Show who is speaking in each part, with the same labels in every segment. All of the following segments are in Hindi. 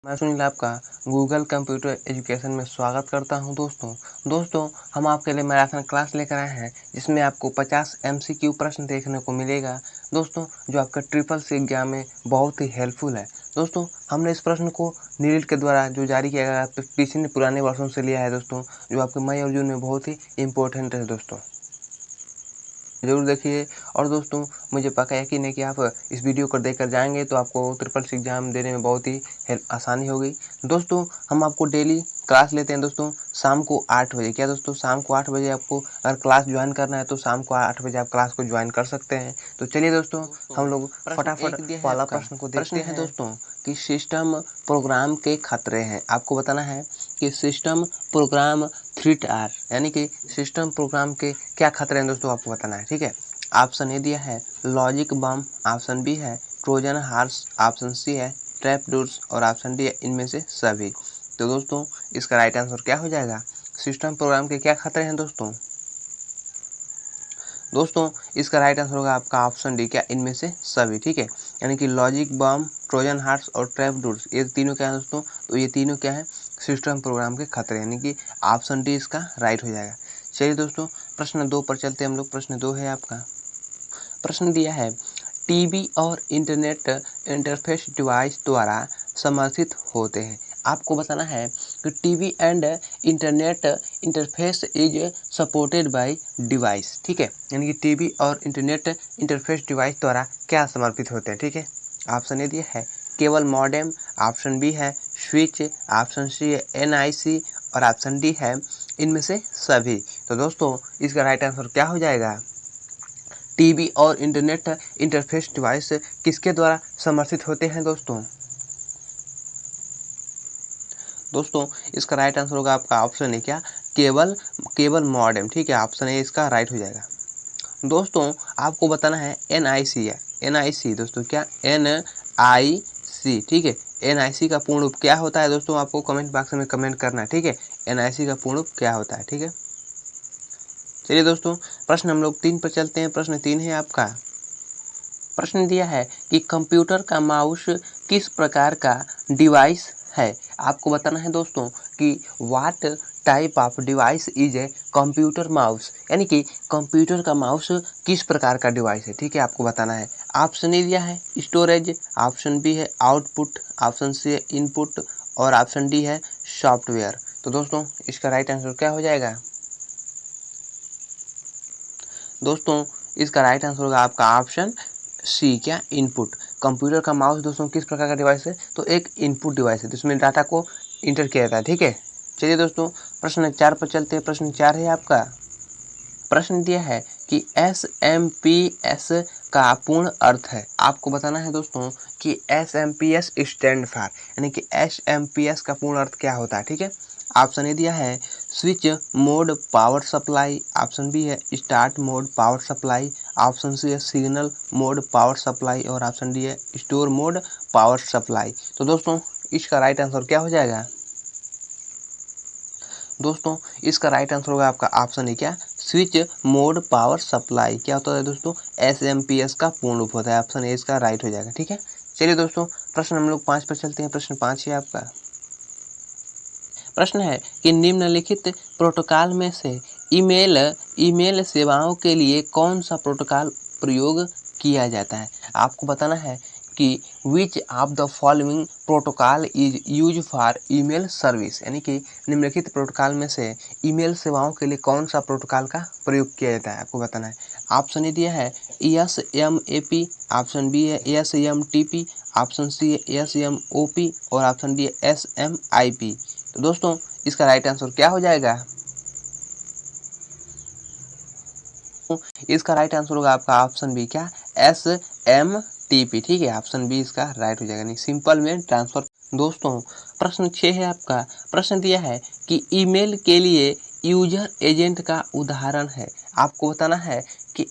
Speaker 1: मैं सुनील आपका गूगल कंप्यूटर एजुकेशन में स्वागत करता हूं दोस्तों हम आपके लिए मैराथन क्लास लेकर आए हैं जिसमें आपको 50 एमसीक्यू प्रश्न देखने को मिलेगा दोस्तों, जो आपका ट्रिपल सी एग्जाम में बहुत ही हेल्पफुल है। दोस्तों, हमने इस प्रश्न को नीट के द्वारा जो जारी किया गया पिछले पुराने वर्षों से लिया है दोस्तों, जो आपके मई और जून में बहुत ही इम्पोर्टेंट है दोस्तों, ज़रूर देखिए। और दोस्तों, मुझे पक्का यकीन है कि आप इस वीडियो को देखकर जाएंगे तो आपको ट्रिपल सी एग्ज़ाम देने में बहुत ही आसानी होगी। दोस्तों, हम आपको डेली क्लास लेते हैं दोस्तों शाम को 8 बजे। क्या दोस्तों, शाम को 8 बजे आपको अगर क्लास ज्वाइन करना है तो शाम को 8 बजे आप क्लास को ज्वाइन कर सकते हैं। तो चलिए दोस्तों, हम लोग फटाफट पहला प्रश्न को देखते हैं दोस्तों कि सिस्टम प्रोग्राम के खतरे हैं। आपको बताना है कि सिस्टम प्रोग्राम थ्रेट आर, यानी कि सिस्टम प्रोग्राम के क्या खतरे हैं दोस्तों, आपको बताना है। ठीक है, ऑप्शन ए दिया है लॉजिक बम, ऑप्शन बी है ट्रोजन हार्स, ऑप्शन सी है ट्रैप डोर्स और ऑप्शन डी है इनमें से सभी। तो दोस्तों, इसका राइट आंसर क्या हो जाएगा? सिस्टम प्रोग्राम के क्या खतरे हैं दोस्तों, इसका राइट आंसर होगा आपका ऑप्शन डी, क्या इनमें से सभी। ठीक है, यानी कि लॉजिक बम, ट्रोजन हार्ट्स और ट्रैप डोर्स, ये तीनों क्या है दोस्तों? तो ये तीनों क्या है? सिस्टम प्रोग्राम के खतरे, यानी कि ऑप्शन डी इसका राइट हो जाएगा। चलिए दोस्तों, प्रश्न 2 पर चलते हैं हम लोग। प्रश्न 2 है आपका, प्रश्न दिया है टीवी और इंटरनेट इंटरफेस डिवाइस द्वारा समर्थित होते हैं। आपको बताना है कि TV and internet interface is supported by device. ठीक है, यानी कि टीवी और इंटरनेट इंटरफेस डिवाइस द्वारा क्या समर्थित होते हैं। ठीक है, ऑप्शन ए दिया है केवल मॉडेम, ऑप्शन बी है स्विच, ऑप्शन सी है एनआईसी और ऑप्शन डी है इनमें से सभी। तो दोस्तों, इसका राइट आंसर क्या हो जाएगा? टीवी और इंटरनेट इंटरफेस डिवाइस किसके द्वारा समर्थित होते हैं दोस्तों, इसका राइट आंसर होगा आपका ऑप्शन है, क्या केवल केवल मॉडेम। ठीक है, ऑप्शन ए इसका राइट हो जाएगा। दोस्तों, आपको बताना है एनआईसी है, एनआईसी दोस्तों, क्या एनआईसी। ठीक है, एनआईसी का पूर्ण रूप क्या होता है दोस्तों? आपको कमेंट बॉक्स में कमेंट करना है। ठीक है, एनआईसी का पूर्ण रूप क्या होता है। ठीक है, चलिए दोस्तों, प्रश्न हम लोग 3 पर चलते हैं। प्रश्न 3 है आपका, प्रश्न दिया है कि कंप्यूटर का माउस किस प्रकार का डिवाइस है। आपको बताना है दोस्तों कि what type of device is a computer mouse, यानी कि कंप्यूटर का माउस किस प्रकार का डिवाइस है। ठीक है, आपको बताना है। ऑप्शन ए दिया है स्टोरेज, ऑप्शन बी है आउटपुट, ऑप्शन सी है इनपुट और ऑप्शन डी है सॉफ्टवेयर। तो दोस्तों, इसका राइट आंसर क्या हो जाएगा? दोस्तों, इसका राइट आंसर होगा आपका ऑप्शन सी, क्या इनपुट। कंप्यूटर का माउस दोस्तों किस प्रकार का डिवाइस है? तो एक इनपुट डिवाइस है, जिसमें डाटा को इंटर किया जाता है। ठीक है, चलिए दोस्तों, प्रश्न 4 पर चलते हैं। प्रश्न 4 है आपका, प्रश्न दिया है कि SMPS का पूर्ण अर्थ है। आपको बताना है दोस्तों कि SMPS स्टैंड फॉर, यानी कि SMPS का पूर्ण अर्थ क्या होता है। ठीक है, ऑप्शन ए दिया है switch mode power supply, option B है start mode power supply, option C है सिग्नल मोड पावर सप्लाई और ऑप्शन डी है स्टोर मोड पावर सप्लाई। तो दोस्तों, इसका राइट आंसर क्या हो जाएगा? दोस्तों, इसका राइट आंसर होगा आपका ऑप्शन है, क्या स्विच मोड पावर सप्लाई। क्या होता है दोस्तों? SMPS का पूर्ण रूप होता है। ऑप्शन ए इसका राइट हो जाएगा। ठीक है, चलिए दोस्तों, प्रश्न हम लोग 5 पर चलते हैं। प्रश्न 5 है आपका, प्रश्न है कि निम्नलिखित प्रोटोकॉल में से ईमेल ईमेल सेवाओं के लिए कौन सा प्रोटोकॉल प्रयोग किया जाता है। आपको बताना है कि which of the following protocol is use for email service, यानी कि निम्नलिखित प्रोटोकॉल में से ईमेल सेवाओं के लिए कौन सा प्रोटोकॉल का प्रयोग किया जाता है। आपको बताना है। ऑप्शन ए दिया है SMAP, ऑप्शन बी है SMTP, ऑप्शन सी है SMOP और ऑप्शन डी है SMIP। तो दोस्तों, इसका राइट आंसर क्या हो जाएगा? इसका राइट आंसर होगा आपका ऑप्शन बी, क्या SMTP। ठीक है, ऑप्शन बी इसका राइट हो जाएगा, नहीं सिंपल में ट्रांसफर। दोस्तों, प्रश्न 6 है आपका, प्रश्न दिया है कि ईमेल के लिए यूजर एजेंट का उदाहरण है। आपको बताना है कि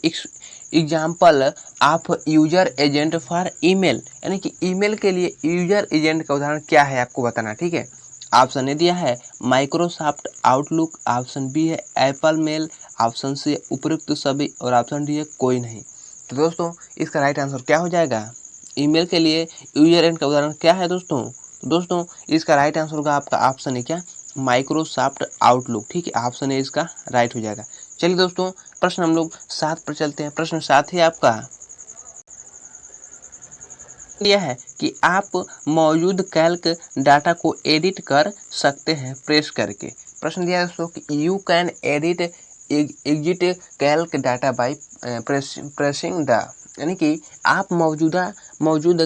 Speaker 1: example of user agent for email, यानी कि ईमेल के लिए यूजर एजेंट का उदाहरण क्या है, आपको बताना। ठीक है, ऑप्शन ए दिया है माइक्रोसॉफ्ट आउटलुक, ऑप्शन बी है एप्पल मेल, ऑप्शन सी है उपयुक्त सभी और ऑप्शन डी है कोई नहीं। तो दोस्तों, इसका राइट आंसर क्या हो जाएगा? ईमेल के लिए यूजर एजेंट का उदाहरण क्या है दोस्तों? तो दोस्तों इसका राइट आंसर होगा आपका ऑप्शन है क्या, माइक्रोसॉफ्ट आउटलुक। ठीक है, ऑप्शन है इसका राइट हो जाएगा। चलिए दोस्तों प्रश्न हम लोग 7 पर चलते हैं। प्रश्न 7 है आपका यह है कि आप मौजूद कैल्क डाटा को एडिट कर सकते हैं प्रेस करके। प्रश्न दिया है दोस्तों कि you can edit exit Calc data by pressing the, यानी कि आप मौजूद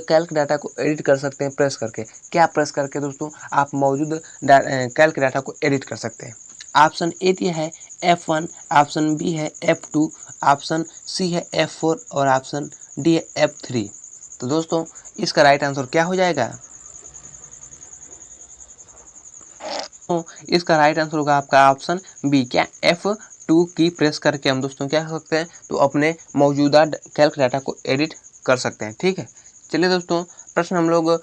Speaker 1: कैल्क डाटा को एडिट कर सकते हैं प्रेस करके। क्या प्रेस करके दोस्तों आप मौजूद कैल्क डाटा को एडिट कर सकते हैं? ऑप्शन ए दिया है F1, ऑप्शन बी है F2, ऑप्शन सी है F4 और ऑप्शन डी है F3। तो दोस्तों इसका राइट आंसर क्या हो जाएगा? तो इसका राइट आंसर होगा आपका ऑप्शन बी, क्या F2 की प्रेस करके हम दोस्तों क्या कर सकते हैं, तो अपने मौजूदा कैल्क डाटा को एडिट कर सकते हैं। ठीक है, चलिए दोस्तों प्रश्न हम लोग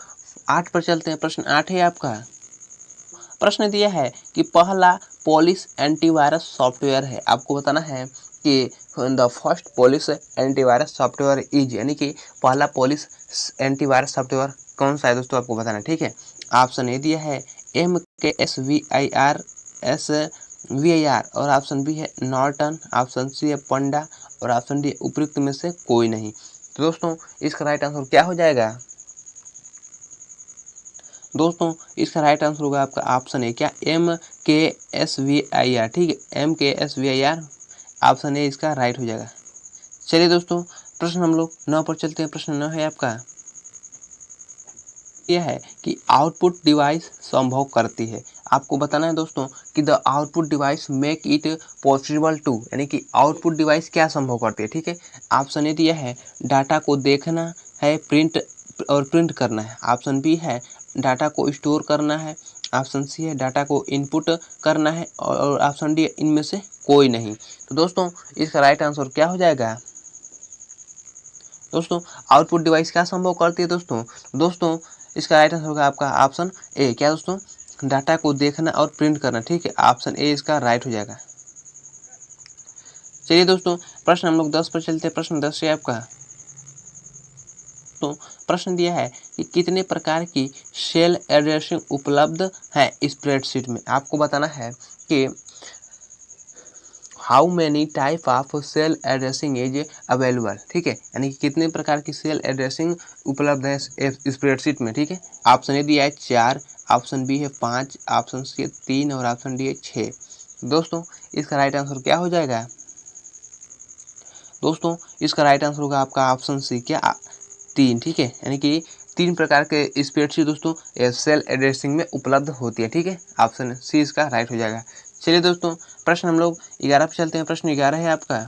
Speaker 1: 8 पर चलते हैं। प्रश्न 8 है आपका, प्रश्न दिया है कि पहला पॉलिश एंटीवायरस सॉफ्टवेयर है। आपको बताना है कि the first polish antivirus software is, यानी कि पहला पॉलिश एंटीवायरस सॉफ्टवेयर कौन सा है दोस्तों आपको बताना है। ठीक है, ऑप्शन ए दिया है MKSVIRS और ऑप्शन बी है नॉर्टन, ऑप्शन सी है पंडा और ऑप्शन डी उपयुक्त में से कोई नहीं। तो दोस्तों इसका राइट आंसर क्या हो जाएगा? दोस्तों इसका राइट आंसर होगा आपका ऑप्शन है क्या, MKSVIR। ठीक है, MKSVIR ऑप्शन ए इसका राइट हो जाएगा। चलिए दोस्तों प्रश्न हम लोग 9 पर चलते हैं। प्रश्न 9 है आपका, यह है कि आउटपुट डिवाइस संभव करती है। आपको बताना है दोस्तों कि the output device make it possible to, यानी कि आउटपुट डिवाइस क्या संभव करती है। ठीक है, ऑप्शन ए दिया है डाटा को देखना है, प्रिंट करना है। ऑप्शन बी है डाटा को स्टोर करना है। ऑप्शन सी है डाटा को इनपुट करना है और ऑप्शन डी इनमें से कोई नहीं। तो दोस्तों इसका राइट आंसर क्या हो जाएगा? दोस्तों आउटपुट डिवाइस क्या संभव करती है दोस्तों इसका राइट आंसर होगा आपका ऑप्शन ए, क्या दोस्तों, डाटा को देखना और प्रिंट करना। ठीक है, ऑप्शन ए इसका राइट हो जाएगा। चलिए दोस्तों प्रश्न हम लोग 10 पर चलते हैं। प्रश्न 10 है आपका, तो प्रश्न दिया है कि कितने प्रकार की सेल एड्रेसिंग उपलब्ध है स्प्रेडशीट में। आपको बताना है कि how many type of cell addressing is available. ठीक है, यानी कि कितने प्रकार की सेल एड्रेसिंग उपलब्ध है स्प्रेडशीट में। ठीक है, ऑप्शन ए दिया है 4, ऑप्शन बी है 5, ऑप्शन सी है 3 और ऑप्शन डी है 6। दोस्तों इसका राइट आंसर क्या हो जाएगा? दोस्तों इसका राइट आंसर होगा आपका ऑप्शन सी, क्या 3। ठीक है, यानी कि 3 प्रकार के स्प्रेडशीट दोस्तों सेल एड्रेसिंग में उपलब्ध होती है। ठीक है, ऑप्शन सी इसका राइट हो जाएगा। चलिए दोस्तों प्रश्न हम लोग 11 पर चलते हैं। प्रश्न 11 है आपका,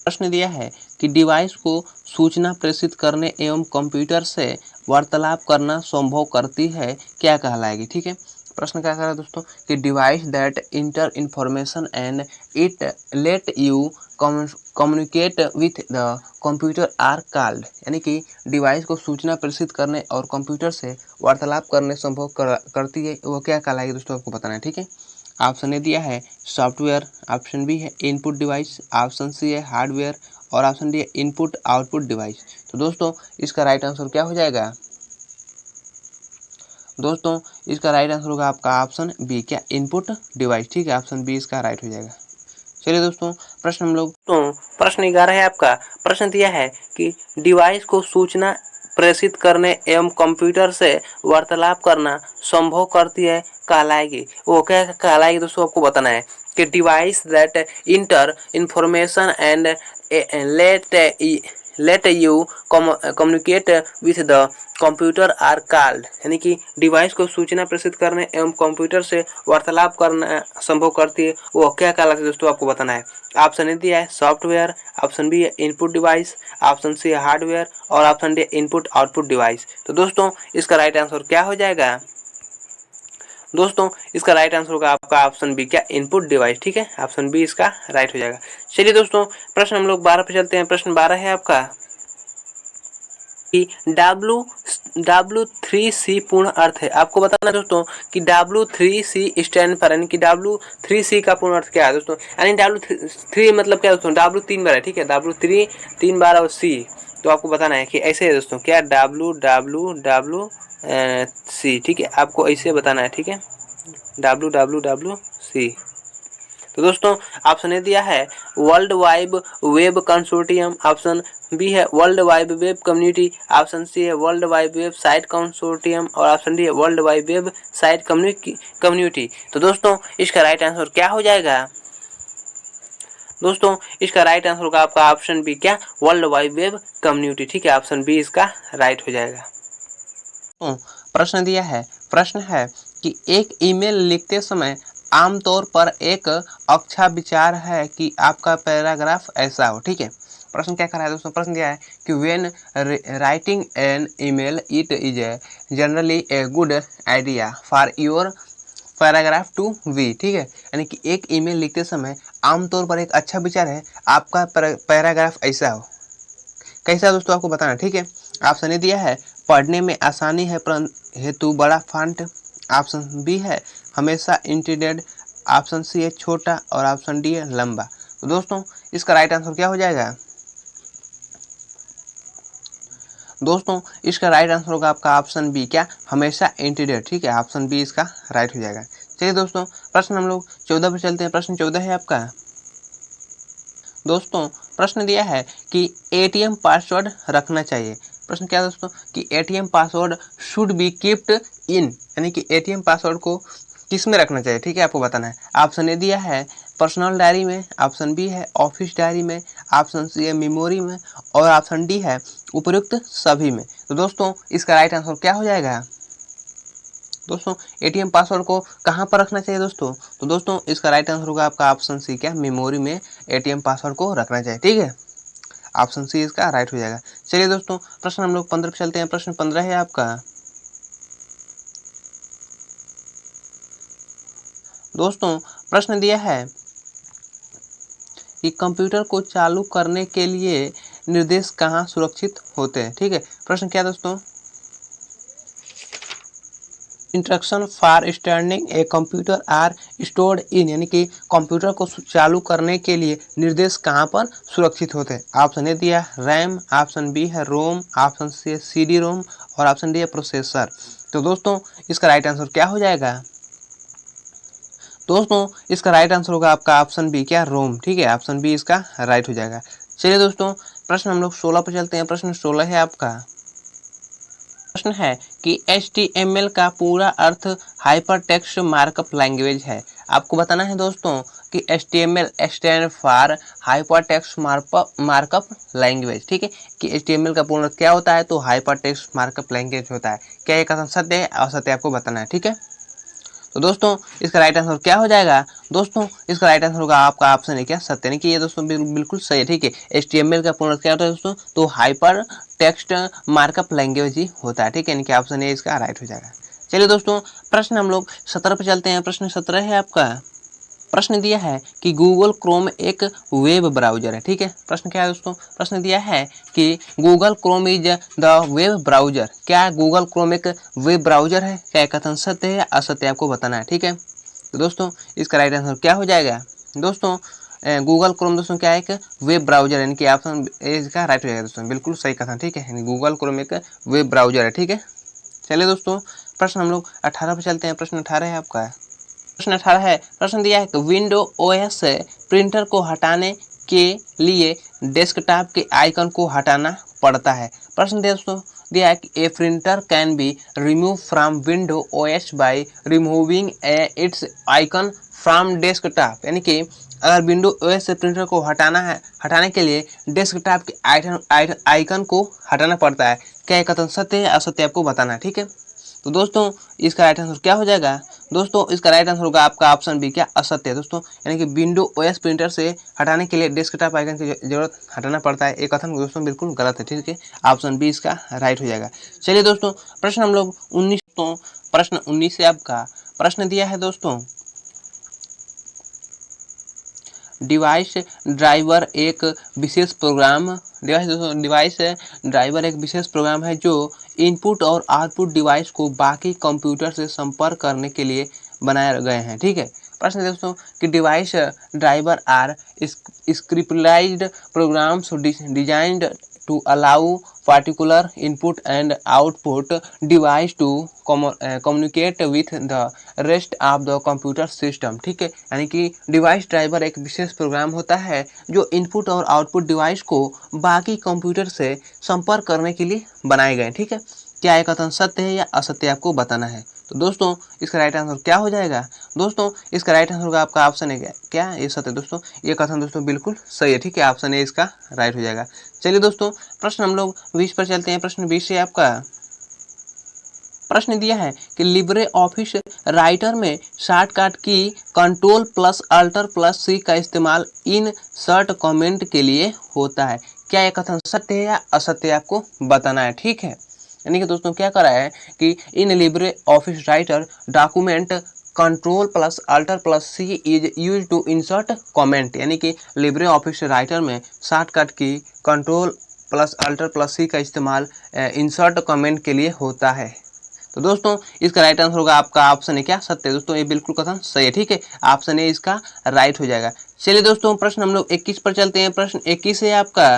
Speaker 1: प्रश्न दिया है कि डिवाइस को सूचना प्रेषित करने एवं कंप्यूटर से वार्तालाप करना संभव करती है, क्या कहलाएगी। ठीक है, प्रश्न क्या कर रहा है दोस्तों कि device that inter information and it let you communicate with the computer are called, यानी कि डिवाइस को सूचना प्रेषित करने और कंप्यूटर से वार्तालाप करने संभव करती है, वो क्या कहलाएगी दोस्तों आपको बताना है। ठीक है, ऑप्शन ए दिया है सॉफ्टवेयर, ऑप्शन बी है इनपुट डिवाइस, ऑप्शन सी है हार्डवेयर और ऑप्शन डी है इनपुट आउटपुट डिवाइस। तो दोस्तों इसका राइट आंसर क्या हो जाएगा? दोस्तों इसका राइट आंसर होगा आपका ऑप्शन बी, क्या इनपुट डिवाइस। ठीक है, ऑप्शन बी इसका राइट हो जाएगा। चलिए दोस्तों प्रश्न हम लोग तो प्रश्न 11 है आपका, प्रश्न दिया है कि डिवाइस को सूचना प्रेषित करने एवं कंप्यूटर से वार्तालाप करना संभव करती है, कहलाएगी। वो क्या कहलाएगी दोस्तों आपको बताना है कि device that inter information and let you communicate with the computer are called, यानी कि डिवाइस को सूचना प्रेषित करने एवं कंप्यूटर से वार्तालाप करना संभव करती है, वो क्या कहलाती है दोस्तों आपको बताना है। ऑप्शन ए दिया है सॉफ्टवेयर, ऑप्शन बी है इनपुट डिवाइस, ऑप्शन सी है हार्डवेयर और option D input output device. तो दोस्तों इसका राइट आंसर क्या हो जाएगा? दोस्तों इसका राइट आंसर होगा आपका ऑप्शन बी, क्या इनपुट डिवाइस। ठीक है, ऑप्शन बी इसका राइट हो जाएगा। चलिए दोस्तों प्रश्न हम लोग 12 पे चलते हैं। प्रश्न 12 है आपका कि W3C पूर्ण अर्थ है। आपको बताना दोस्तों कि W3C स्टैंड पर, यानी कि W3C का पूर्ण अर्थ क्या है दोस्तों, यानी W3 मतलब क्या दोस्तों, W 3 बार है, ठीक है, W3 3 बार और C, तो आपको बताना है कि ऐसे है दोस्तों, क्या WWWC, ठीक है, आपको ऐसे बताना है, ठीक है, WWWC। तो दोस्तों ऑप्शन ए दिया है world wide web consortium, option B है world wide web community, option C है world wide web site consortium और ऑप्शन डी है world wide web site community. तो दोस्तों इसका राइट आंसर क्या हो जाएगा दोस्तों, इसका राइट आंसर होगा आपका ऑप्शन बी, क्या, वर्ल्ड वाइड वेब कम्युनिटी, ठीक है, ऑप्शन बी इसका राइट हो जाएगा। तो प्रश्न दिया है, प्रश्न है कि एक ईमेल लिखते समय आमतौर पर एक अच्छा विचार है कि आपका पैराग्राफ ऐसा हो, ठीक है। प्रश्न क्या कर रहा है दोस्तों, प्रश्न दिया है कि when writing an email it is generally a good idea for your paragraph to we, ठीक है, यानी कि एक ईमेल लिखते समय आमतौर पर एक अच्छा विचार है आपका पैराग्राफ ऐसा हो। कैसा दोस्तों आपको बताना, ठीक है। ऑप्शन ए दिया है पढ़ने में आसानी है हेतु बड़ा फॉन्ट, ऑप्शन बी है हमेशा इंटीडेड, ऑप्शन सी है छोटा और ऑप्शन डी है लंबा। तो दोस्तों इसका राइट आंसर क्या हो जाएगा दोस्तों, इसका राइट आंसर होगा आपका ऑप्शन बी, क्या, हमेशा इंटीडेड, ठीक है, ऑप्शन बी इसका राइट हो जाएगा। चलिए दोस्तों प्रश्न हम लोग 14 पर चलते हैं। प्रश्न 14 है आपका दोस्तों, प्रश्न दिया है कि एटीएम पासवर्ड रखना चाहिए। प्रश्न क्या दोस्तों कि ATM password should be kept in, यानी कि एटीएम पासवर्ड को किस में रखना चाहिए, ठीक है, आपको बताना है। ऑप्शन ए दिया है पर्सनल डायरी में, ऑप्शन बी है ऑफिस डायरी में, ऑप्शन सी है मेमोरी में और ऑप्शन डी है उपयुक्त सभी में। तो दोस्तों इसका राइट आंसर क्या हो जाएगा दोस्तों, एटीएम पासवर्ड को कहाँ पर रखना चाहिए दोस्तों, तो दोस्तों इसका राइट आंसर होगा आपका ऑप्शन सी, क्या, मेमोरी में एटीएम पासवर्ड को रखना चाहिए, ठीक है, ऑप्शन सी इसका राइट हो जाएगा। चलिए दोस्तों प्रश्न हम लोग 15 पे चलते हैं। प्रश्न 15 है आपका दोस्तों, प्रश्न दिया है कि कंप्यूटर को चालू करने के लिए निर्देश कहाँ सुरक्षित होते हैं, ठीक है। प्रश्न क्या दोस्तों, instruction for starting a computer are stored in, यानी कि कंप्यूटर को चालू करने के लिए निर्देश कहाँ पर सुरक्षित होते हैं। ऑप्शन ए दिया रैम, ऑप्शन बी है रोम, ऑप्शन सी है सीडी रोम और ऑप्शन डी है प्रोसेसर। तो दोस्तों इसका राइट आंसर क्या हो जाएगा दोस्तों, इसका राइट आंसर होगा आपका ऑप्शन बी, क्या, रोम, ठीक है, ऑप्शन बी इसका राइट हो जाएगा। चलिए दोस्तों प्रश्न हम लोग 16 पर चलते हैं। प्रश्न 16 है आपका, प्रश्न है कि HTML का पूरा अर्थ हाइपर टेक्स्ट मार्कअप लैंग्वेज है। आपको बताना है दोस्तों कि HTML stand for hyper text markup language, ठीक है, कि HTML का पूर्ण अर्थ क्या होता है, तो हाइपर टेक्स्ट मार्कअप लैंग्वेज होता है। क्या ये कथन सत्य है असत्य आपको बताना है, ठीक है। तो दोस्तों इसका राइट आंसर क्या हो जाएगा दोस्तों, इसका राइट आंसर होगा आपका ऑप्शन है, क्या, सत्य, नहीं कि ये दोस्तों बिल्कुल सही है, ठीक है। HTML का पूर्ण अर्थ क्या होता है दोस्तों, तो हाइपर टेक्स्ट मार्कअप लैंग्वेज ही होता है, ठीक है, यानी कि ऑप्शन ए इसका राइट हो जाएगा। चलिए दोस्तों प्रश्न हम लोग 17 पे चलते हैं। प्रश्न 17 है आपका, प्रश्न दिया है कि गूगल क्रोम एक वेब ब्राउजर है, ठीक है। प्रश्न क्या है दोस्तों, प्रश्न दिया है कि Google Chrome is the web browser, क्या गूगल क्रोम एक वेब ब्राउजर है, क्या कथन सत्य है या असत्य आपको बताना है, ठीक है। तो दोस्तों इसका राइट आंसर क्या हो जाएगा दोस्तों, गूगल क्रोम दोस्तों क्या है, एक वेब ब्राउजर, यानी कि ऑप्शन ए इसका राइट हो जाएगा दोस्तों, बिल्कुल सही कथन, ठीक है, गूगल क्रोम एक वेब ब्राउजर है, ठीक है। चलिए दोस्तों प्रश्न हम लोग 18 पे चलते हैं। प्रश्न 18 है आपका, प्रश्न 18 है, प्रश्न दिया है कि विंडो ओएस से प्रिंटर को हटाने के लिए डेस्कटॉप के आइकन को हटाना पड़ता है। प्रश्न दोस्तों दिया है कि a printer can be remove from window OS by removing its icon from desktop, यानी कि अगर विंडो ओएस से प्रिंटर को हटाने के लिए डेस्कटॉप के आइकन को हटाना पड़ता है। क्या कथन सत्य है असत्य आपको बताना है, ठीक है। तो दोस्तों इसका राइट आंसर क्या हो जाएगा दोस्तों, इसका राइट आंसर होगा आपका ऑप्शन बी, क्या, असत्य है दोस्तों, यानी कि विंडो ओएस प्रिंटर से हटाने के लिए डेस्कटॉप आइकन की जरूरत हटाना पड़ता है, ये कथन दोस्तों बिल्कुल गलत है, ठीक है, ऑप्शन बी इसका राइट हो जाएगा। चलिए दोस्तों प्रश्न हम लोग 19, तो प्रश्न 19 से आपका प्रश्न दिया है दोस्तों, डिवाइस ड्राइवर एक विशेष प्रोग्राम, डिवाइस ड्राइवर एक विशेष प्रोग्राम है जो इनपुट और आउटपुट डिवाइस को बाकी कंप्यूटर से संपर्क करने के लिए बनाए गए हैं। ठीक है, प्रश्न दोस्तों कि device driver are specialised programs designed to allow particular input and output device to communicate with the rest of the computer system। ठीक है, यानी कि डिवाइस ड्राइवर एक विशेष प्रोग्राम होता है जो इनपुट और आउटपुट डिवाइस को बाकी कंप्यूटर से संपर्क करने के लिए बनाए गए। ठीक है, क्या यह कथन सत्य है या असत्य आपको बताना है। तो दोस्तों इसका राइट आंसर क्या हो जाएगा। दोस्तों इसका राइट आंसर होगा आपका ऑप्शन है क्या ये सत्य। दोस्तों ये कथन दोस्तों बिल्कुल सही है। ठीक है, ऑप्शन ए इसका राइट हो जाएगा। चलिए दोस्तों प्रश्न हम लोग 20 पर चलते हैं। प्रश्न 20 से आपका प्रश्न दिया है कि लिब्रे ऑफिस राइटर में शॉर्टकट की control plus alter plus C का इस्तेमाल इन सर्ट कमेंट के लिए होता है। क्या यह कथन सत्य है या असत्य आपको बताना है। ठीक है, यानी कि दोस्तों क्या करा है कि in LibreOffice Writer document control plus alter plus C is use to insert comment, यानी कि लिब्रे ऑफिस राइटर में शॉर्टकट की control plus alter plus C का इस्तेमाल इंसर्ट कमेंट के लिए होता है। तो दोस्तों इसका राइट आंसर होगा आपका ऑप्शन है क्या सत्य। दोस्तों ये बिल्कुल कथन सही है। ठीक है, ऑप्शन ए इसका राइट हो जाएगा। चलिए दोस्तों प्रश्न हम लोग 21 पर चलते हैं। प्रश्न 21 है आपका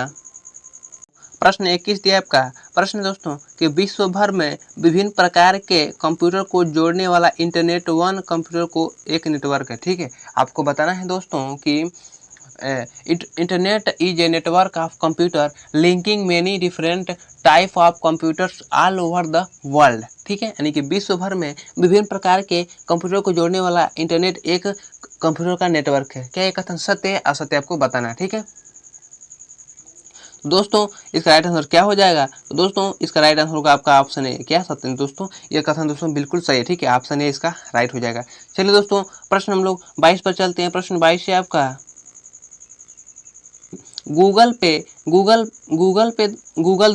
Speaker 1: प्रश्न 21 दिया आपका प्रश्न दोस्तों कि विश्व भर में विभिन्न प्रकार के कंप्यूटर को जोड़ने वाला इंटरनेट वन कंप्यूटर को एक नेटवर्क है। ठीक है, आपको बताना है दोस्तों कि internet is a network of computer linking many different type of computers all over the world. ठीक है, यानी कि विश्व भर में विभिन्न प्रकार के कंप्यूटर को जोड़ने वाला इंटरनेट एक कंप्यूटर का नेटवर्क है। क्या ये कथन सत्य है असत्य आपको बताना है। ठीक है दोस्तों इसका राइट आंसर क्या हो जाएगा। तो दोस्तों इसका राइट आंसर होगा आपका ऑप्शन है क्या सत्य। दोस्तों ये कथन दोस्तों बिल्कुल सही है। ठीक है, ऑप्शन ए इसका राइट हो जाएगा। चलिए दोस्तों प्रश्न हम लोग 22 पर चलते हैं। प्रश्न 22 है आपका गूगल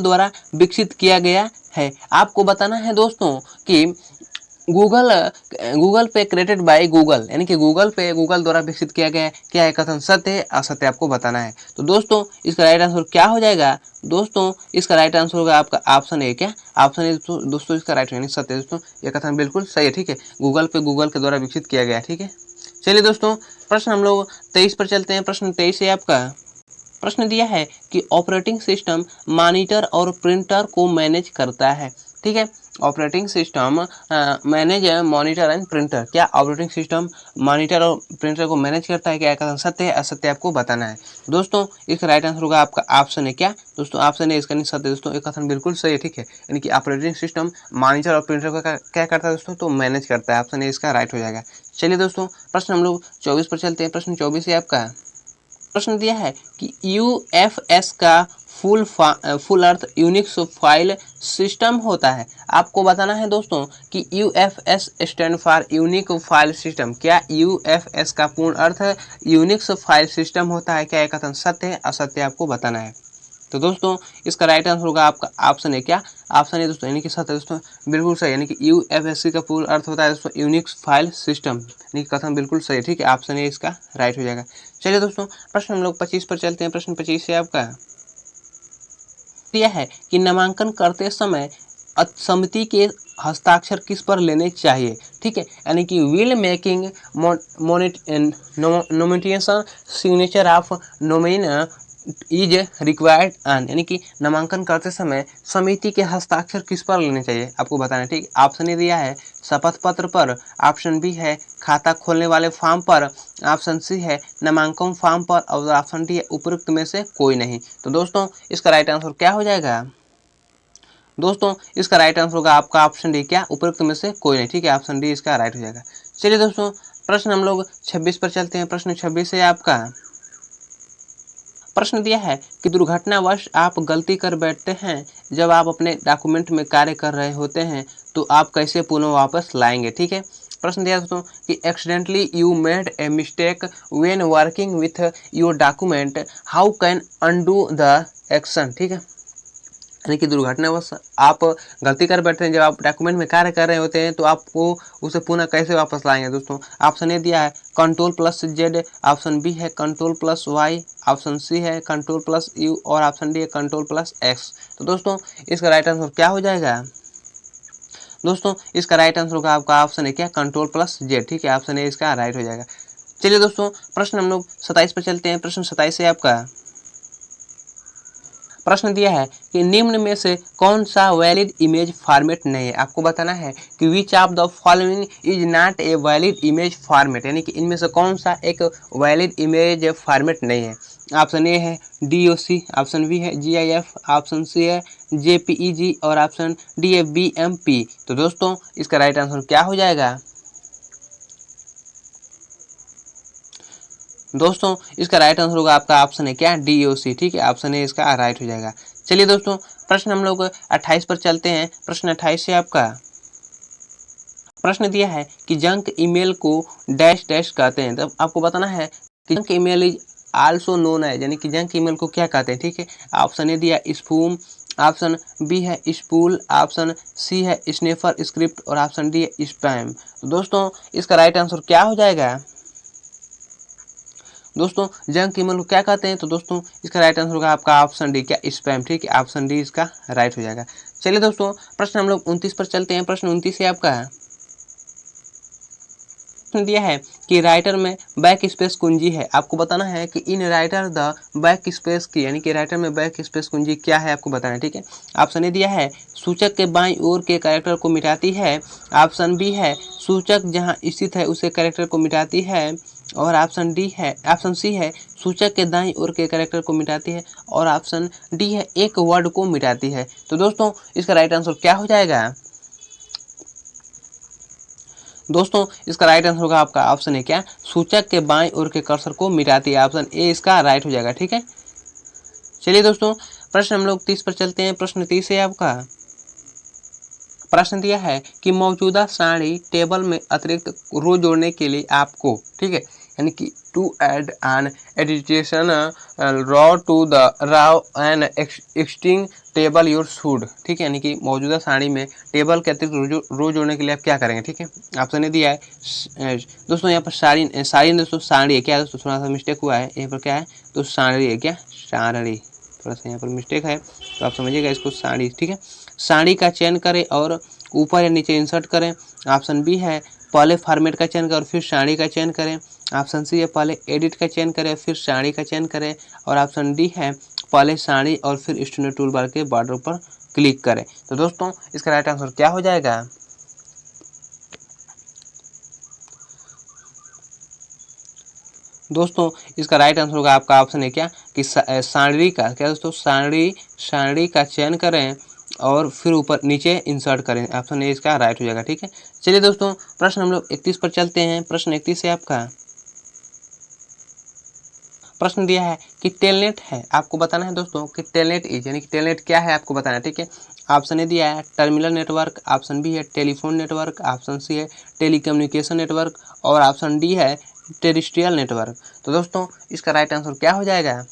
Speaker 1: द्वारा विकसित किया गया है। आपको बताना है दोस्तों कि गूगल पे क्रिएटेड बाय गूगल, यानी कि गूगल द्वारा विकसित किया गया है। क्या है कथन सत्य है असत्य आपको बताना है। तो दोस्तों इसका राइट आंसर क्या हो जाएगा। दोस्तों इसका राइट आंसर होगा आपका ऑप्शन है क्या ऑप्शन है। दोस्तों इसका राइट यानी सत्य। दोस्तों यह कथन बिल्कुल सही है। ठीक है, गूगल के द्वारा विकसित किया गया। ठीक है, चलिए दोस्तों प्रश्न हम लोग 23 पर चलते हैं। प्रश्न 23 है आपका प्रश्न दिया है कि ऑपरेटिंग सिस्टम मॉनिटर और प्रिंटर को मैनेज करता है। ठीक है, operating system manage monitor and printer. क्या ऑपरेटिंग सिस्टम मॉनिटर और प्रिंटर को मैनेज करता है। क्या कथन सत्य है असत्य आपको बताना है। दोस्तों इसका राइट आंसर होगा आपका ऑप्शन है क्या। दोस्तों ऑप्शन है इसका नहीं सत्य। दोस्तों ये कथन बिल्कुल सही है। ठीक है, यानी कि ऑपरेटिंग सिस्टम मॉनिटर और प्रिंटर को क्या करता है दोस्तों तो मैनेज करता है। ऑप्शन है इसका राइट हो जाएगा। चलिए दोस्तों प्रश्न हम लोग 24 पर चलते हैं। प्रश्न 24 है आपका प्रश्न दिया है कि UFS का फुल अर्थ यूनिक्स फाइल सिस्टम होता है। आपको बताना है दोस्तों कि UFS stand for unique file system. क्या UFS का पूर्ण अर्थ यूनिक्स फाइल सिस्टम होता है। क्या यह कथन सत्य है असत्य आपको बताना है। तो दोस्तों इसका राइट आंसर होगा आपका ऑप्शन है क्या ऑप्शन है दोस्तों, यानी कि सत्य। दोस्तों बिल्कुल सही, यानी कि UFS का पूर्ण अर्थ होता है दोस्तों यूनिक्स फाइल सिस्टम, यानी कि कथन बिल्कुल सही है। ठीक है, ऑप्शन है इसका राइट हो जाएगा। चलिए दोस्तों प्रश्न हम लोग 25 पर चलते हैं। प्रश्न 25 से आपका यह है कि नामांकन करते समय समिति के हस्ताक्षर किस पर लेने चाहिए। ठीक है, यानी कि will making nomination signature of nominee is required on, यानी कि नामांकन करते समय समिति के हस्ताक्षर किस पर लेने चाहिए आपको बताना है। ठीक, ऑप्शन ए दिया है शपथ पत्र पर, ऑप्शन बी है खाता खोलने वाले फॉर्म पर, ऑप्शन सी है नामांकन फॉर्म पर और ऑप्शन डी है उपरोक्त में से कोई नहीं। तो दोस्तों इसका राइट आंसर क्या हो जाएगा। दोस्तों इसका राइट आंसर होगा आपका ऑप्शन डी क्या उपरोक्त में से कोई नहीं। ठीक है, ऑप्शन डी इसका राइट हो जाएगा। चलिए दोस्तों प्रश्न हम लोग 26 पर चलते हैं। प्रश्न 26 है आपका प्रश्न दिया है कि दुर्घटनावश आप गलती कर बैठते हैं जब आप अपने डॉक्यूमेंट में कार्य कर रहे होते हैं तो आप कैसे पुनः वापस लाएंगे। ठीक है, प्रश्न दिया दोस्तों कि accidentally you made a mistake when working with your document, how can undo the action. ठीक है, यानी कि दुर्घटनावश आप गलती कर बैठते हैं जब आप डॉक्यूमेंट में कार्य कर रहे होते हैं तो आपको उसे पुनः कैसे वापस लाएंगे। दोस्तों ऑप्शन ए दिया है Ctrl+Z, ऑप्शन बी है Ctrl+Y, ऑप्शन सी है Ctrl+U और ऑप्शन डी है Ctrl+X। तो दोस्तों इसका राइट आंसर क्या हो जाएगा। दोस्तों इसका राइट आंसर होगा आपका ऑप्शन है क्या, कंट्रोल प्लस जेड। ठीक है, ऑप्शन ए इसका राइट हो जाएगा। चलिए दोस्तों प्रश्न हम लोग 27 पर चलते हैं। प्रश्न 27 है आपका। प्रश्न दिया है कि निम्न में से कौन सा वैलिड इमेज फॉर्मेट नहीं है। आपको बताना है कि which of the following is not a valid image format, यानी कि इनमें से कौन सा एक वैलिड इमेज फॉर्मेट नहीं है। ऑप्शन ए है DOC, ऑप्शन बी है GIF, ऑप्शन सी है JPEG और ऑप्शन डी है BMP। तो दोस्तों इसका राइट आंसर क्या हो जाएगा। दोस्तों इसका राइट आंसर होगा आपका ऑप्शन है क्या, DOC। ठीक है, ऑप्शन ए इसका राइट हो जाएगा। चलिए दोस्तों प्रश्न हम लोग 28 पर चलते हैं। प्रश्न 28 से आपका प्रश्न दिया है कि जंक ईमेल को डैश डैश कहते हैं। तब आपको बताना है कि junk email is also known है, यानी कि जंक ईमेल को क्या कहते हैं। ठीक है, ऑप्शन ए दिया स्पूम, ऑप्शन बी है स्पूल, ऑप्शन सी है स्नेफर स्क्रिप्ट और ऑप्शन डी है स्पैम। तो दोस्तों इसका राइट आंसर क्या हो जाएगा। दोस्तों जंक ईमेल को क्या कहते हैं, तो दोस्तों इसका राइट आंसर होगा आपका ऑप्शन डी क्या, स्पैम। ठीक है, ऑप्शन डी इसका राइट हो जाएगा। चलिए दोस्तों प्रश्न हम लोग 29 पर चलते हैं। प्रश्न 29 है आपका। दिया है कि राइटर में बैक स्पेस कुंजी है। आपको बताना है कि in writer the back space की, यानी कि राइटर में बैक स्पेस कुंजी क्या है आपको बताना है। ठीक है, ऑप्शन ए दिया है सूचक के बाईं ओर के कैरेक्टर को मिटाती है, ऑप्शन बी है सूचक जहां स्थित है उसे कैरेक्टर को मिटाती है और ऑप्शन सी है सूचक के दाईं ओर के कैरेक्टर को मिटाती है और ऑप्शन डी है एक वर्ड को मिटाती है। तो दोस्तों इसका राइट आंसर क्या हो जाएगा। दोस्तों इसका राइट आंसर होगा आपका ऑप्शन है क्या, सूचक के बाईं ओर के कर्सर को मिटाती है। ऑप्शन ए इसका राइट हो जाएगा। ठीक है, चलिए दोस्तों प्रश्न हम लोग 30 पर चलते हैं। प्रश्न 30 है आपका। प्रश्न दिया है कि मौजूदा सारणी टेबल में अतिरिक्त रो जोड़ने के लिए आपको, ठीक है, यानी कि to add an addition row to the row and existing table your should. ठीक है, यानी कि मौजूदा सारणी में टेबल के अतिरिक्त रो जोड़ने के लिए आप क्या करेंगे। ठीक है, ऑप्शन ने दिया है दोस्तों यहाँ पर सारी दोस्तों सारणी है क्या, दोस्तों थोड़ा सा मिस्टेक हुआ है, यहाँ पर क्या है तो सारणी है क्या, सारणी, थोड़ा सा यहाँ पर मिस्टेक है तो आप समझिएगा इसको सारणी। ठीक है, सारणी का चयन करें और ऊपर या नीचे इंसर्ट करें। ऑप्शन बी है पहले फॉर्मेट का चयन करें और फिर सारणी का चयन करें। ऑप्शन सी है पहले एडिट का चयन करें फिर सारणी का चयन करें और ऑप्शन डी है पहले सारणी और फिर स्टैंडर्ड टूल बार के बॉर्डर पर क्लिक करें। तो दोस्तों इसका राइट आंसर क्या हो जाएगा। दोस्तों इसका राइट आंसर होगा आपका ऑप्शन है क्या कि सारणी का क्या दोस्तों, सारणी का चयन करें और फिर ऊपर नीचे इंसर्ट करें। ऑप्शन ए इसका राइट हो जाएगा। ठीक है, चलिए दोस्तों प्रश्न हम लोग 31 पर चलते हैं। प्रश्न 31 है आपका। प्रश्न दिया है कि टेलनेट है। आपको बताना है दोस्तों कि टेलनेट इज, यानी कि टेलनेट क्या है आपको बताना है। ठीक है, ऑप्शन ए दिया है टर्मिनल नेटवर्क, ऑप्शन बी है टेलीफोन नेटवर्क, ऑप्शन सी है टेलीकम्युनिकेशन नेटवर्क और ऑप्शन डी है टेरेस्ट्रियल नेटवर्क। तो दोस्तों इसका राइट आंसर क्या हो जाएगा।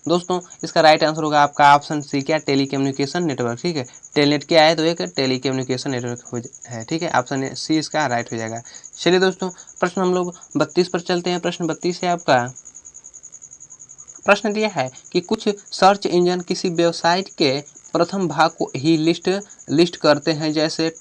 Speaker 1: दोस्तों इसका राइट आंसर होगा आपका ऑप्शन सी क्या, टेलीकम्युनिकेशन नेटवर्क। ठीक है, टेलनेट क्या है तो एक टेलीकम्युनिकेशन नेटवर्क है। ठीक है, ऑप्शन सी इसका राइट हो जाएगा। चलिए दोस्तों प्रश्न हम लोग 32 पर चलते हैं। प्रश्न 32 है आपका। प्रश्न दिया है कि कुछ सर्च इंजन किसी वेबसाइट के प्रथम भाग को ही लिस्ट करते हैं, जैसे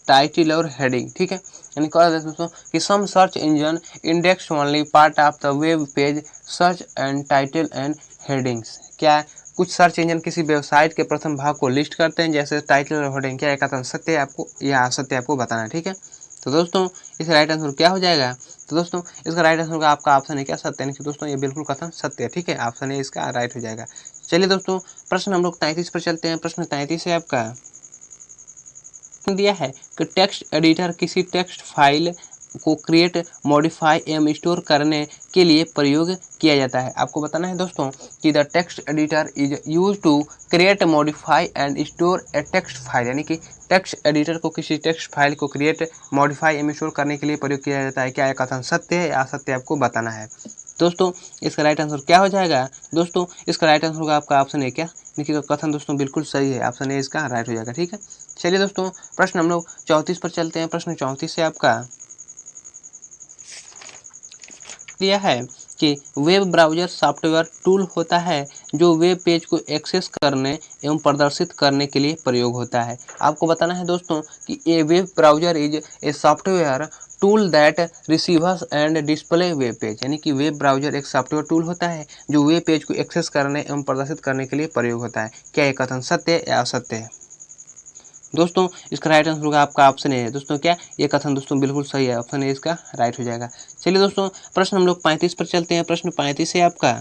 Speaker 1: टाइटल और हेडिंग। ठीक है, यानी कह देते दोस्तों कि some search engine index only part of the web page search and title and headings. क्या कुछ सर्च इंजन किसी वेबसाइट के प्रथम भाग को लिस्ट करते हैं जैसे टाइटल और हेडिंग। क्या एक कथन सत्य है आपको या असत्य आपको बताना है। ठीक है, तो दोस्तों इसका राइट आंसर क्या हो जाएगा। तो दोस्तों इसका राइट आंसर होगा आपका ऑप्शन है क्या, सत्य, यानी कि दोस्तों ये बिल्कुल कथन सत्य है। ठीक है, ऑप्शन है इसका राइट हो जाएगा। चलिए दोस्तों प्रश्न हम लोग 33 पर चलते हैं। प्रश्न 33 है आपका। दिया है कि टेक्स्ट एडिटर किसी टेक्स्ट फाइल को क्रिएट, मॉडिफाई एवं स्टोर करने के लिए प्रयोग किया जाता है। आपको बताना है दोस्तों कि the text editor is use to create, modify and store a text file, यानी कि टेक्स्ट एडिटर को किसी टेक्स्ट फाइल को क्रिएट, मॉडिफाई एवं स्टोर करने के लिए प्रयोग किया जाता है। क्या यह कथन सत्य है या असत्य आपको बताना है। दोस्तों इसका राइट आंसर क्या हो जाएगा। दोस्तों इसका राइट आंसर होगा आपका ऑप्शन है क्या, देखिए कथन दोस्तों बिल्कुल सही है, ऑप्शन ए इसका राइट हो जाएगा। ठीक है, चलिए दोस्तों प्रश्न हम लोग 34 पर चलते हैं। प्रश्न 34 से आपका दिया है कि वेब ब्राउज़र सॉफ्टवेयर टूल होता है जो वेब पेज को एक्सेस करने एवं प्रदर्शित करने के लिए प्रयोग होता है। आपको बताना है दोस्तों कि a web browser is a software tool that receivers and display web page, यानी कि वेब ब्राउजर एक सॉफ्टवेयर टूल होता है जो वेब पेज को एक्सेस करने एवं प्रदर्शित करने के लिए प्रयोग होता है। क्या यह कथन सत्य या असत्य है? दोस्तों इसका राइट आंसर होगा आपका ऑप्शन ए है। दोस्तों क्या ये कथन दोस्तों बिल्कुल सही है, ऑप्शन ए इसका राइट हो जाएगा। चलिए दोस्तों प्रश्न हम लोग 35 पर चलते हैं। प्रश्न 35 है आपका।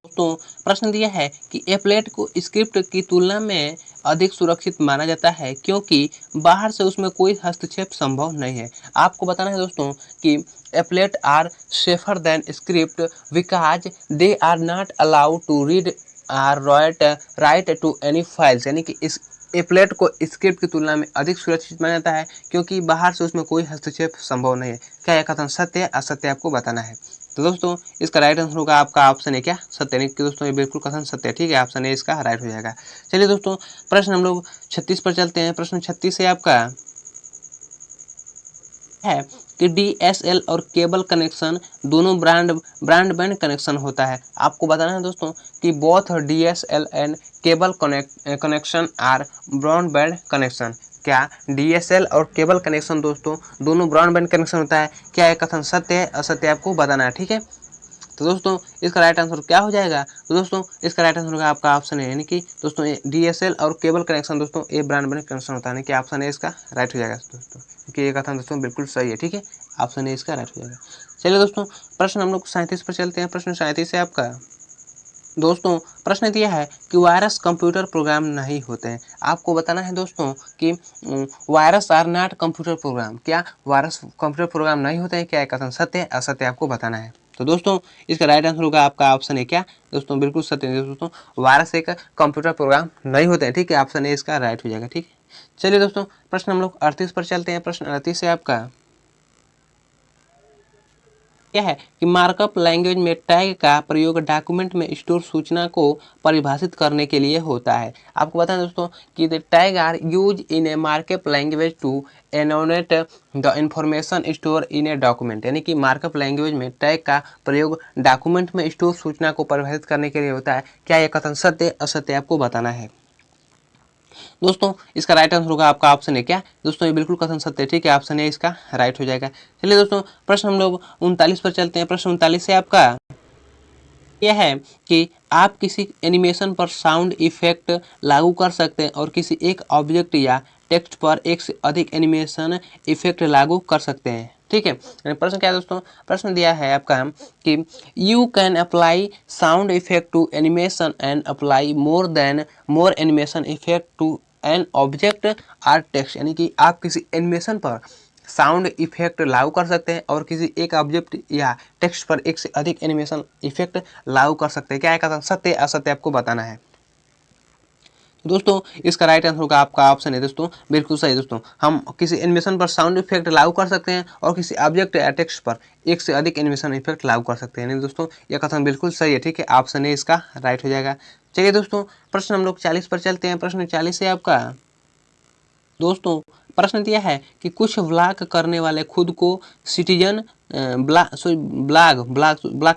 Speaker 1: दोस्तों प्रश्न दिया है कि एप्लेट को स्क्रिप्ट की तुलना में अधिक सुरक्षित माना जाता है क्योंकि बाहर से उसमें कोई हस्तक्षेप संभव नहीं है। आपको बताना है दोस्तों कि applet are safer than script because they are not allowed to read or write to any files, यानी कि इस एप्लेट को स्क्रिप्ट की तुलना में अधिक सुरक्षित माना जाता है क्योंकि बाहर से उसमें कोई हस्तक्षेप संभव नहीं है। क्या यह कथन सत्य है असत्य आपको बताना है। तो दोस्तों इसका राइट आंसर होगा आपका ऑप्शन है क्या सत्य, नहीं कि दोस्तों ये बिल्कुल कथन सत्य है। ठीक है, ऑप्शन है इसका राइट हो जाएगा। चलिए दोस्तों प्रश्न हम लोग 36 पर चलते हैं। प्रश्न 36 है आपका है कि DSL और केबल कनेक्शन दोनों ब्रॉडबैंड कनेक्शन होता है। आपको बताना है दोस्तों कि both DSL and cable connection are broadband connection. क्या DSL और केबल कनेक्शन दोस्तों दोनों ब्रॉडबैंड कनेक्शन होता है? क्या यह कथन सत्य है असत्य आपको बताना है। ठीक है, तो दोस्तों इसका राइट आंसर क्या हो जाएगा? तो दोस्तों इसका राइट आंसर होगा आपका ऑप्शन है, यानी कि दोस्तों DSL और केबल कनेक्शन दोस्तों ये ब्रॉडबैंड कनेक्शन होता है, यानी कि ऑप्शन है इसका राइट हो जाएगा दोस्तों, क्योंकि ये कथन दोस्तों बिल्कुल सही है। ठीक है, ऑप्शन है इसका राइट हो जाएगा। चलिए दोस्तों प्रश्न हम लोग 37 पर चलते हैं। प्रश्न 37 है आपका। दोस्तों प्रश्न दिया है कि वायरस कंप्यूटर प्रोग्राम नहीं होते हैं। आपको बताना है दोस्तों कि virus are not computer program. क्या वायरस कंप्यूटर प्रोग्राम नहीं होते हैं? क्या है कथन सत्य है असत्य आपको बताना है। तो दोस्तों इसका राइट आंसर होगा आपका ऑप्शन है क्या दोस्तों बिल्कुल सत्य है। दोस्तों वायरस एक कंप्यूटर प्रोग्राम नहीं होते हैं। ठीक है, ऑप्शन है इसका राइट हो जाएगा। ठीक है, चलिए दोस्तों प्रश्न हम लोग 38 पर चलते हैं। प्रश्न 38 है आपका क्या है कि मार्कअप लैंग्वेज में टैग का प्रयोग डॉक्यूमेंट में स्टोर सूचना को परिभाषित करने के लिए होता है। आपको बताएं दोस्तों कि the tag are use in a markup language to annotate the information store in a document, यानी कि मार्कअप लैंग्वेज में टैग का प्रयोग डॉक्यूमेंट में स्टोर सूचना को परिभाषित करने के लिए होता है। क्या यह कथन सत्य असत्य आपको बताना है। दोस्तों इसका राइट आंसर होगा आपका ऑप्शन है क्या दोस्तों ये बिल्कुल कथन सत्य है। ठीक है, ऑप्शन है इसका राइट हो जाएगा। चलिए दोस्तों प्रश्न हम लोग 39 पर चलते हैं। प्रश्न 39 है आपका यह है कि आप किसी एनिमेशन पर साउंड इफेक्ट लागू कर सकते हैं और किसी एक ऑब्जेक्ट या टेक्स्ट पर एक से अधिक एनिमेशन इफेक्ट लागू कर सकते हैं। ठीक है, प्रश्न क्या है दोस्तों? प्रश्न दिया है आपका कि you can apply sound effect to animation and apply more animation effect to an object or text, यानी कि आप किसी एनिमेशन पर साउंड इफेक्ट लागू कर सकते हैं और किसी एक ऑब्जेक्ट या टेक्स्ट पर एक से अधिक एनिमेशन इफेक्ट लागू कर सकते हैं। क्या है सत्य असत्य आपको बताना है। दोस्तों इसका राइट आंसर होगा आपका ऑप्शन है दोस्तों बिल्कुल सही। दोस्तों हम किसी एनिमेशन पर साउंड इफेक्ट लागू कर सकते हैं और किसी ऑब्जेक्ट या टेक्स्ट पर एक से अधिक एनिमेशन इफेक्ट लागू कर सकते हैं, यानी दोस्तों यह कथन बिल्कुल सही है। ठीक है, ऑप्शन है इसका राइट हो जाएगा। चलिए दोस्तों प्रश्न हम लोग 40 पर चलते हैं। प्रश्न 40 है आपका। दोस्तों प्रश्न दिया है कि कुछ ब्लॉग करने वाले खुद को सिटीजन ब्लॉग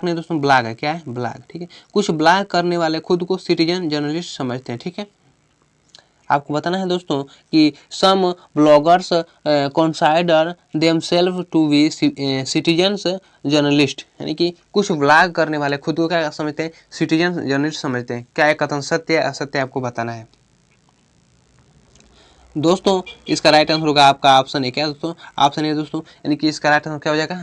Speaker 1: नहीं दोस्तों ब्लॉग है। क्या है? ब्लॉग। ठीक है, कुछ ब्लॉग करने वाले खुद को सिटीजन जर्नलिस्ट समझते हैं। ठीक है, आपको बताना है दोस्तों कि some bloggers consider themself to be citizens journalist, यानी कि कुछ ब्लॉग करने वाले खुद को क्या समझते हैं? सिटीजन जर्नलिस्ट समझते हैं। क्या एक कथन सत्य है असत्य आपको बताना है। दोस्तों इसका राइट आंसर होगा आपका ऑप्शन है क्या दोस्तों? ऑप्शन है दोस्तों, यानी कि इसका राइट आंसर क्या हो जाएगा?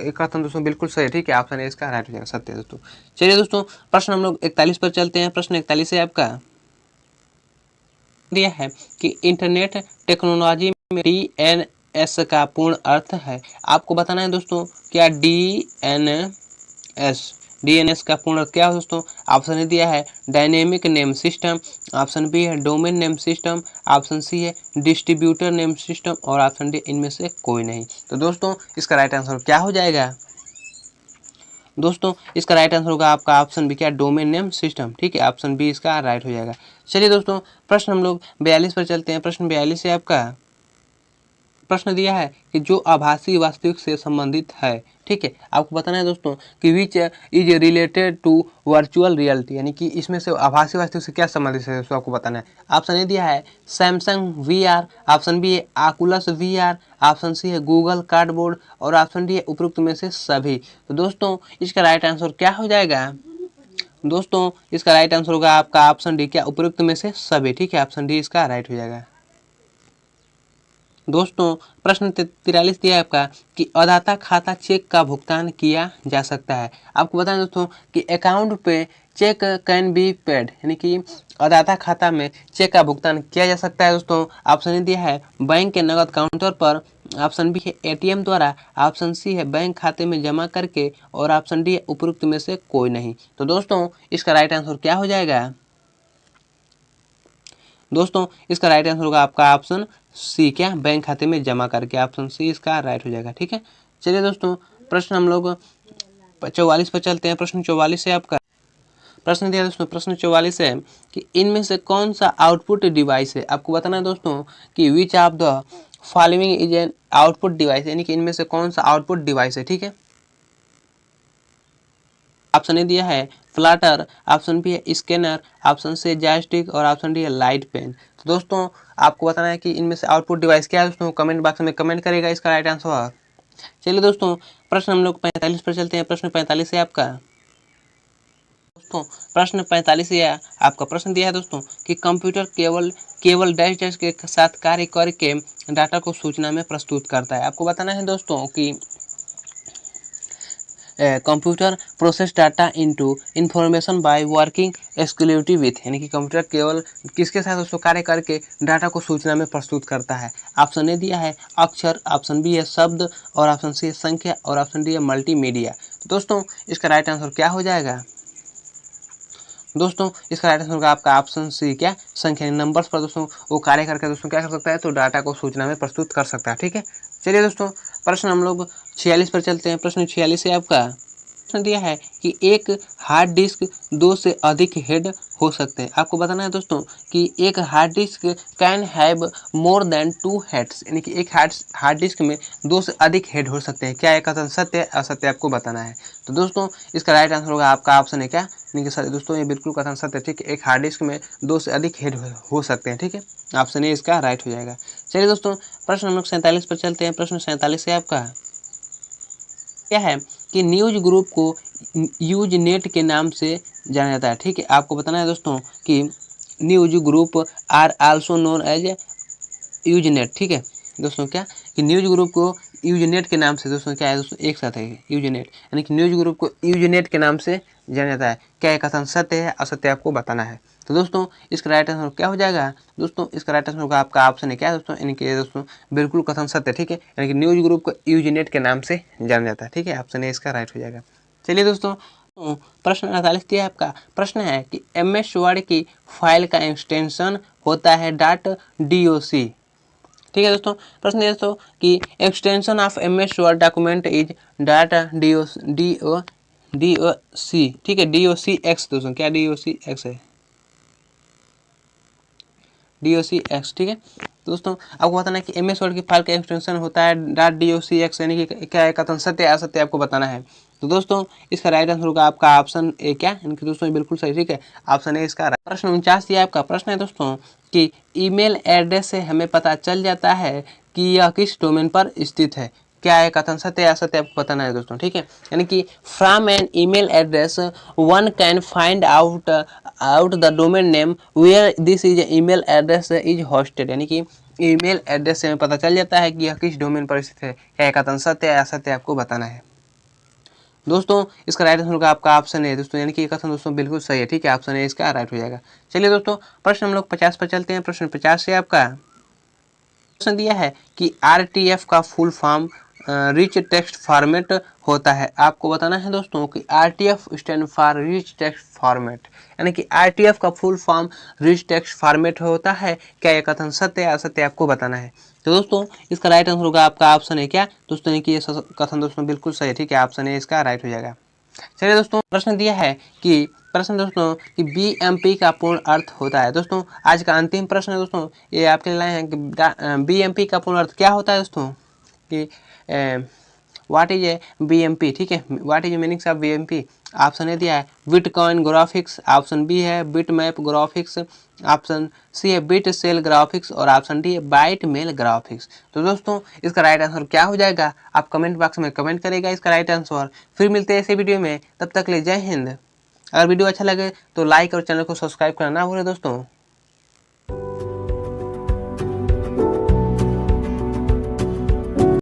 Speaker 1: एक कथन दोस्तों बिल्कुल सही है। ठीक है, ऑप्शन है इसका राइट हो जाएगा सत्य दोस्तों। चलिए दोस्तों प्रश्न हम लोग 41 पर चलते हैं। प्रश्न 41 है आपका दिया है कि इंटरनेट टेक्नोलॉजी में DNS का पूर्ण अर्थ है। आपको बताना है दोस्तों क्या DNS का पूर्ण अर्थ क्या है दोस्तों? ऑप्शन ए दिया है dynamic name system, option B है domain name system, option C है डिस्ट्रीब्यूटर नेम सिस्टम और ऑप्शन डी इनमें से कोई नहीं। तो दोस्तों इसका राइट आंसर क्या हो जाएगा? दोस्तों इसका राइट आंसर होगा आपका ऑप्शन बी क्या डोमेन नेम सिस्टम। ठीक है, ऑप्शन बी इसका राइट हो जाएगा। चलिए दोस्तों प्रश्न हम लोग 42 पर चलते हैं। प्रश्न 42 है आपका प्रश्न दिया है कि जो आभासी वास्तविक से संबंधित है। ठीक है, आपको बताना है दोस्तों कि which is related to virtual reality, यानी कि इसमें से आभासी वास्तविक से क्या संबंधित है दोस्तों आपको बताना है। ऑप्शन ए दिया है सैमसंग VR, ऑप्शन बी है आकुलस VR, ऑप्शन सी है गूगल कार्डबोर्ड और ऑप्शन डी है उपरोक्त में से सभी। तो दोस्तों इसका राइट आंसर क्या हो जाएगा? दोस्तों इसका राइट आंसर होगा आपका ऑप्शन डी, क्या उपरोक्त में से सभी। ठीक है, ऑप्शन डी इसका राइट हो जाएगा। दोस्तों प्रश्न 43 दिया है आपका कि अदाता खाता चेक का भुगतान किया जा सकता है। आपको बताएं दोस्तों कि अकाउंट पे चेक कैन बी पेड, यानी कि अदाता खाता में चेक का भुगतान किया जा सकता है। दोस्तों ऑप्शन दिया है बैंक के नगद काउंटर पर, ऑप्शन बी है ATM द्वारा, ऑप्शन सी है बैंक खाते में जमा करके और ऑप्शन डी है उपरोक्त में से कोई नहीं। तो दोस्तों इसका राइट आंसर क्या हो जाएगा? दोस्तों इसका राइट आंसर होगा आपका ऑप्शन सी, क्या बैंक खाते में जमा करके, ऑप्शन सी इसका राइट हो जाएगा। ठीक है, चलिए दोस्तों प्रश्न हम लोग 44 पर चलते हैं। प्रश्न 44 है आपका, प्रश्न दिया दोस्तों, प्रश्न 44 है कि इनमें से कौन सा आउटपुट डिवाइस है। आपको बताना है दोस्तों कि which of the following is an output device, यानी कि इनमें से कौन सा आउटपुट डिवाइस है। ठीक है, ऑप्शन ए दिया है फ्लैटर, ऑप्शन बी है स्कैनर, ऑप्शन सी जॉयस्टिक और ऑप्शन डी है लाइट पेन। तो दोस्तों आपको बताना है कि इनमें से आउटपुट डिवाइस क्या है। दोस्तों कमेंट बॉक्स में कमेंट करेगा इसका राइट आंसर। चलिए दोस्तों प्रश्न हम लोग 45 पर चलते हैं। प्रश्न 45 है आपका, दोस्तों प्रश्न 45 है आपका, प्रश्न दिया है दोस्तों कि कंप्यूटर केवल केवल डैश के साथ कार्य करके डाटा को सूचना में प्रस्तुत करता है। आपको बताना है दोस्तों कि computer process data into information by working exclusive with, यानी कि कंप्यूटर केवल किसके साथ उसको कार्य करके डाटा को सूचना में प्रस्तुत करता है। ऑप्शन ए दिया है अक्षर, ऑप्शन बी है शब्द और ऑप्शन सी है संख्या और ऑप्शन डी है मल्टीमीडिया। दोस्तों इसका राइट आंसर क्या हो जाएगा? दोस्तों इसका राइट आंसर होगा आपका ऑप्शन सी, क्या संख्या, नंबर्स पर दोस्तों वो कार्य करके दोस्तों क्या कर सकता है, तो डाटा को सूचना में प्रस्तुत कर सकता है। ठीक है, चलिए दोस्तों प्रश्न हम लोग 46 पर चलते हैं। प्रश्न 46 है आपका, प्रश्न दिया है कि एक हार्ड डिस्क 2 से अधिक हेड हो सकते हैं। आपको बताना है दोस्तों कि एक hard disk can have more than 2 heads, यानी कि एक हार्ड डिस्क में 2 से अधिक हेड हो सकते हैं। क्या एक कथन सत्य है असत्य आपको बताना है। तो दोस्तों इसका राइट आंसर होगा आपका ऑप्शन है, क्या यानी कि दोस्तों ये बिल्कुल कथन सत्य है। ठीक है, एक हार्ड डिस्क में 2 से अधिक हेड हो सकते हैं। ठीक है, ऑप्शन ए इसका राइट हो जाएगा। चलिए दोस्तों प्रश्न हम लोग 47 पर चलते हैं। प्रश्न 47 है आपका, क्या है कि न्यूज ग्रुप को यूज नेट के नाम से जाना जाता है। ठीक है, आपको बताना है दोस्तों कि news group are also known as Usenet. ठीक है दोस्तों, क्या कि न्यूज ग्रुप को यूज नेट के नाम से दोस्तों क्या है, दोस्तों एक साथ है यूज नेट, यानी कि न्यूज ग्रुप को यूज नेट के नाम से जाना जाता है। क्या एक कथन सत्य है असत्य आपको बताना है। तो दोस्तों इसका राइट आंसर क्या हो जाएगा? दोस्तों इसका राइट आंसर होगा आपका ऑप्शन है, क्या दोस्तों, यानी कि दोस्तों बिल्कुल कथन सत्य। ठीक है, यानी कि न्यूज ग्रुप को यूजनेट के नाम से जाना जाता है। ठीक है, ऑप्शन ए इसका राइट हो जाएगा। चलिए दोस्तों प्रश्न 48 दिया आपका, प्रश्न है कि MS वर्ड की फाइल का एक्सटेंशन होता है .doc। ठीक है दोस्तों, प्रश्न है दोस्तों कि extension of MS word document is .doc। ठीक है, docx दोस्तों, क्या docx है, docx। ठीक है दोस्तों, आपको बताना है कि MS वर्ड की फाइल का एक्सटेंशन होता है .docx, यानी कि क्या है कथन सत्य असत्य आपको बताना है। तो दोस्तों इसका राइट आंसर होगा आपका ऑप्शन ए, क्या यानी कि दोस्तों बिल्कुल सही। ठीक है, ऑप्शन ए इसका। प्रश्न 49 ये आपका प्रश्न है दोस्तों कि ईमेल एड्रेस से हमें पता चल जाता है कि यह किस डोमेन पर स्थित है। क्या है कथन सत्य या असत्य आपको बताना है दोस्तों। ठीक है, यानी कि from an email address one can find out the domain name where this is email address is hosted, यानी कि ईमेल एड्रेस से हमें पता चल जाता है कि यह किस डोमेन पर स्थित है। क्या है कथन सत्य या असत्य आपको बताना है। दोस्तों इसका राइट आंसर होगा आपका ऑप्शन है दोस्तों, यानी कि कथन दोस्तों बिल्कुल सही है। ठीक है, ऑप्शन है इसका राइट हो जाएगा। चलिए दोस्तों प्रश्न हम लोग 50 पर चलते हैं। प्रश्न 50 से आपका प्रश्न दिया है कि RTF का full form rich text format होता है। आपको बताना है दोस्तों कि RTF stand for rich text format, यानी कि RTF का full form rich text format होता है। क्या यह कथन सत्य या असत्य आपको बताना है। तो दोस्तों इसका राइट आंसर होगा आपका ऑप्शन है, क्या दोस्तों, यानी कि ये कथन दोस्तों बिल्कुल सही है। ठीक है, ऑप्शन है इसका राइट हो जाएगा। चलिए दोस्तों प्रश्न दिया है कि प्रश्न दोस्तों कि BMP का पूर्ण अर्थ होता है। दोस्तों आज का अंतिम प्रश्न है दोस्तों, ये आपके लिए लाए हैं कि BMP का पूर्ण अर्थ क्या होता है दोस्तों, कि व्हाट इज ए BMP। ठीक है, what is meanings of BMP। Option A दिया है बिटकॉइन ग्राफिक्स, ऑप्शन बी है bit map graphics, option C है बिट सेल ग्राफिक्स और ऑप्शन डी है बाइट मेल ग्राफिक्स। तो दोस्तों इसका राइट आंसर क्या हो जाएगा, आप कमेंट बॉक्स में कमेंट करेगा इसका राइट आंसर। फिर मिलते हैं ऐसे वीडियो में, तब तक के लिए जय हिंद। अगर वीडियो अच्छा लगे तो लाइक और चैनल को सब्सक्राइब करना ना भूलें दोस्तों।